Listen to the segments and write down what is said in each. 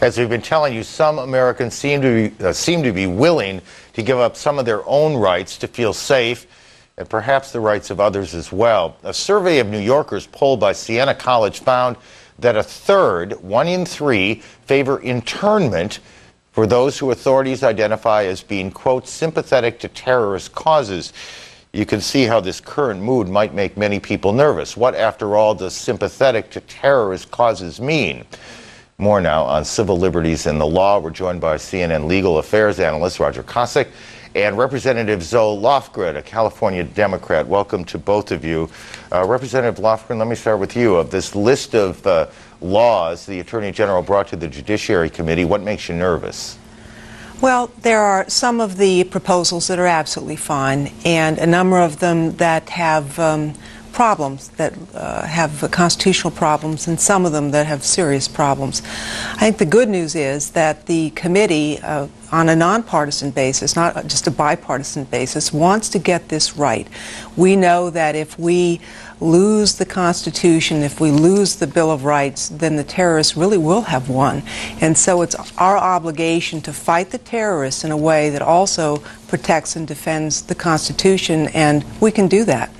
As we've been telling you, some Americans seem to be willing to give up some of their own rights to feel safe, and perhaps the rights of others as well. A survey of New Yorkers polled by Siena College found that a third, 1 in 3, favor internment for those who authorities identify as being, quote, sympathetic to terrorist causes. You can see how this current mood might make many people nervous. What, after all, does sympathetic to terrorist causes mean? More now on civil liberties and the law. We're joined by CNN legal affairs analyst Roger Cossack and Representative Zoe Lofgren, a California Democrat. Welcome to both of you. Representative Lofgren, let me start with you. Of this list of laws the Attorney General brought to the Judiciary Committee, what makes you nervous? Well, there are some of the proposals that are absolutely fine, and a number of them that have problems, that have constitutional problems, and some of them that have serious problems. I think the good news is that the committee, on a nonpartisan basis, not just a bipartisan basis, wants to get this right. We know that if we lose the Constitution, if we lose the Bill of Rights, then the terrorists really will have won. And so it's our obligation to fight the terrorists in a way that also protects and defends the Constitution, and we can do that.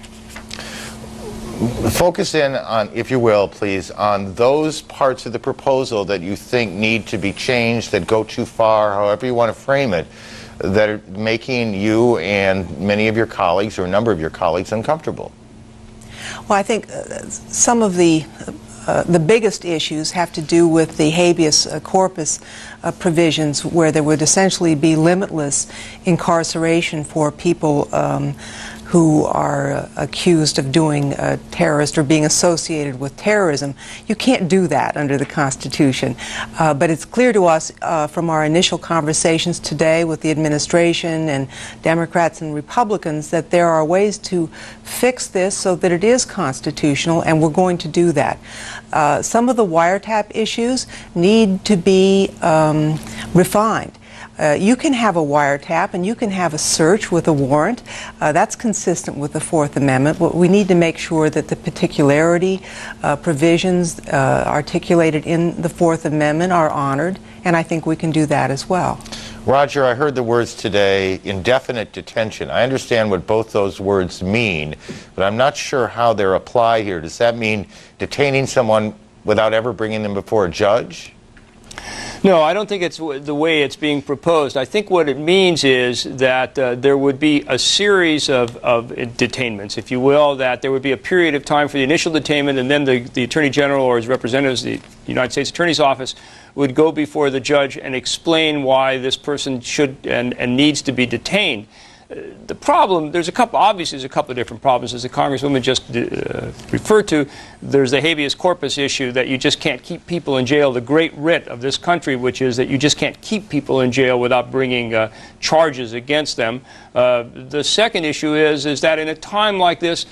Focus in on, if you will, please, on those parts of the proposal that you think need to be changed, that go too far, however you want to frame it, that are making you and many of your colleagues, or a number of your colleagues, uncomfortable. Well, I think some of the biggest issues have to do with the habeas corpus provisions, where there would essentially be limitless incarceration for people who are accused of doing terrorist or being associated with terrorism. You can't do that under the Constitution. But it's clear to us from our initial conversations today with the administration and Democrats and Republicans that there are ways to fix this so that it is constitutional, and we're going to do that. Some of the wiretap issues need to be refined. You can have a wiretap and you can have a search with a warrant. That's consistent with the Fourth Amendment. But we need to make sure that the particularity provisions articulated in the Fourth Amendment are honored, and I think we can do that as well. Roger, I heard the words today, indefinite detention. I understand what both those words mean, but I'm not sure how they're applied here. Does that mean detaining someone without ever bringing them before a judge? No, I don't think it's the way it's being proposed. I think what it means is that there would be a series of detainments, if you will, that there would be a period of time for the initial detainment, and then the Attorney General or his representatives, the United States Attorney's Office, would go before the judge and explain why this person should and needs to be detained. The problem, obviously there's a couple of different problems, as the Congresswoman just referred to. There's the habeas corpus issue, that you just can't keep people in jail, the great writ of this country, which is that you just can't keep people in jail without bringing charges against them. The second issue is that in a time like this,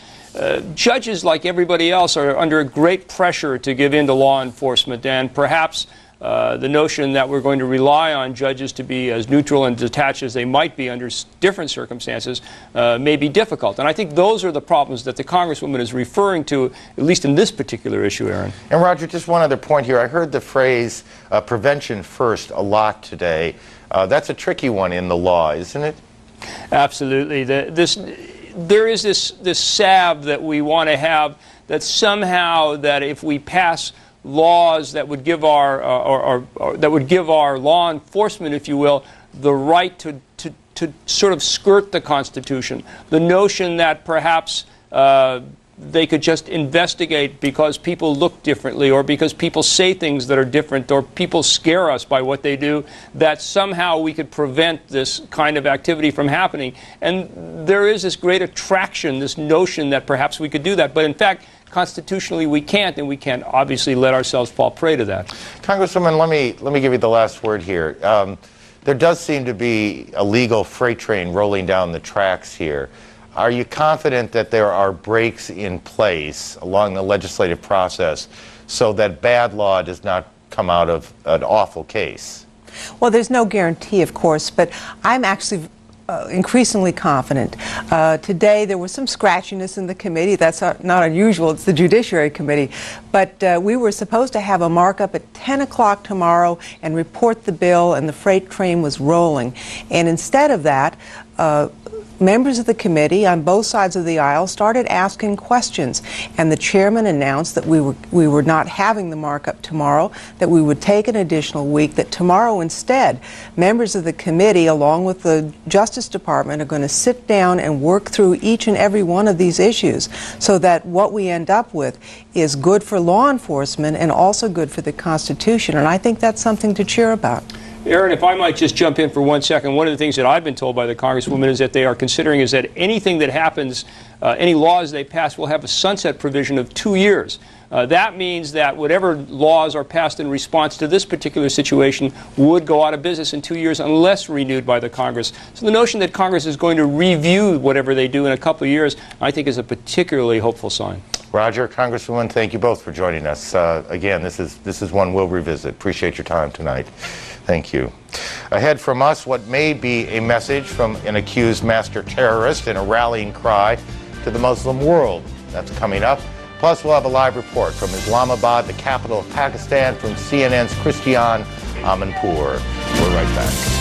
judges, like everybody else, are under great pressure to give in to law enforcement, and perhaps the notion that we're going to rely on judges to be as neutral and detached as they might be under different circumstances may be difficult. And I think those are the problems that the Congresswoman is referring to, at least in this particular issue, Aaron. And Roger, just one other point here. I heard the phrase prevention first a lot today. That's a tricky one in the law, isn't it? Absolutely. There is this salve that we want to have, that somehow that if we pass laws that would give our that would give our law enforcement, if you will, the right to sort of skirt the Constitution. The notion that perhaps they could just investigate because people look differently, or because people say things that are different, or people scare us by what they do, that somehow we could prevent this kind of activity from happening. And there is this great attraction, this notion that perhaps we could do that. But in fact, constitutionally we can't, and we can't obviously let ourselves fall prey to that. Congresswoman, let me give you the last word here. There does seem to be a legal freight train rolling down the tracks here. Are you confident that there are breaks in place along the legislative process so that bad law does not come out of an awful case? Well, there's no guarantee, of course, but I'm actually increasingly confident. Today there was some scratchiness in the committee. That's not unusual. It's the Judiciary Committee. But we were supposed to have a markup at 10 o'clock tomorrow and report the bill, and the freight train was rolling. And instead of that, members of the committee on both sides of the aisle started asking questions, and the chairman announced that we were not having the markup tomorrow, that we would take an additional week, that tomorrow instead members of the committee along with the Justice Department are going to sit down and work through each and every one of these issues so that what we end up with is good for law enforcement and also good for the Constitution, and I think that's something to cheer about. Aaron, if I might just jump in for 1 second, one of the things that I've been told by the Congresswoman is that they are considering is that anything that happens, any laws they pass will have a sunset provision of 2 years. That means that whatever laws are passed in response to this particular situation would go out of business in 2 years unless renewed by the Congress. So the notion that Congress is going to review whatever they do in a couple of years, I think is a particularly hopeful sign. Roger, Congresswoman, thank you both for joining us. Again, this is one we'll revisit. Appreciate your time tonight. Thank you. Ahead from us, what may be a message from an accused master terrorist and a rallying cry to the Muslim world. That's coming up. Plus, we'll have a live report from Islamabad, the capital of Pakistan, from CNN's Christiane Amanpour. We're right back.